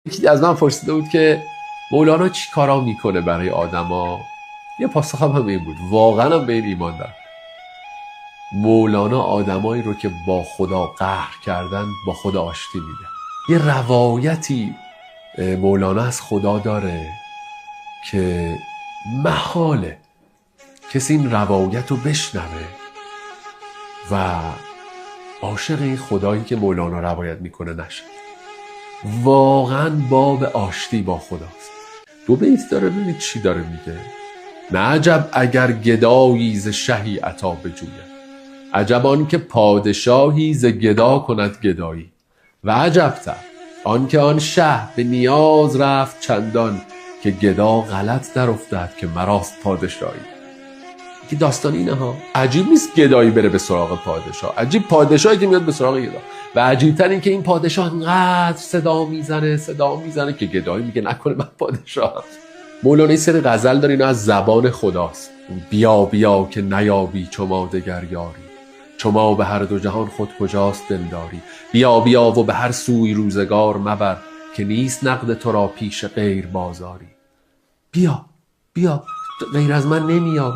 یکی از من پرسیده بود که مولانا چی کارا میکنه برای آدما. یه پاسخ هم این بود، واقعا هم به این ایمان دارم. مولانا آدمایی رو که با خدا قهر کردن با خدا آشتی میده. یه روایتی مولانا از خدا داره که محاله کسی این روایت رو بشنوه و عاشق این خدایی که مولانا روایت میکنه نشه. واقعا باب آشتی با خداست. 2 بیت داره، ببینید چی داره میگه. نه عجب اگر گدایی ز شهی عطا بجوید، عجب آن که پادشاهی ز گدا کند گدایی، و عجبتر آن که آن شه به نیاز رفت چندان، که گدا غلط در افتد که مراست پادشاهی. که داستان اینه ها، عجیب نیست گدایی بره به سراغ پادشاه، عجیب پادشاهی که میاد به سراغ گدا. و عجیبتر این که این پادشاه انقدر صدا میزنه که گدایی میگه نکنه من پادشاهم. مولانا سری غزل داره، اینا از زبان خداست. بیا بیا که نیابی چو ما دگر یاری، چو ما به هر دو جهان خود کجاست دلداری. بیا بیا و به هر سوی روزگار مبر، که نیست نقد تو را پیش غیر بازاری. بیا بیا، غیر از من نمیا،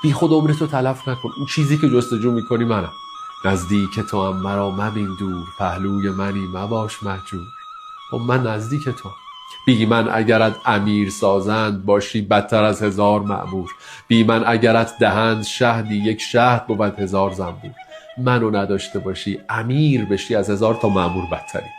بی خود عمرتو تلف نکن. اون چیزی که جستجو میکنی منم. نزدیک تو هم مرا مبین دور، پهلوی منی مباش مهجور. و من نزدیک تو، بی من اگرت امیر سازند باشی بدتر از 1000 مأمور. بی من اگرت دهند شهدی یک شهد بود 1000 زنبور. منو نداشته باشی امیر بشی از 1000 تا مأمور بدتری.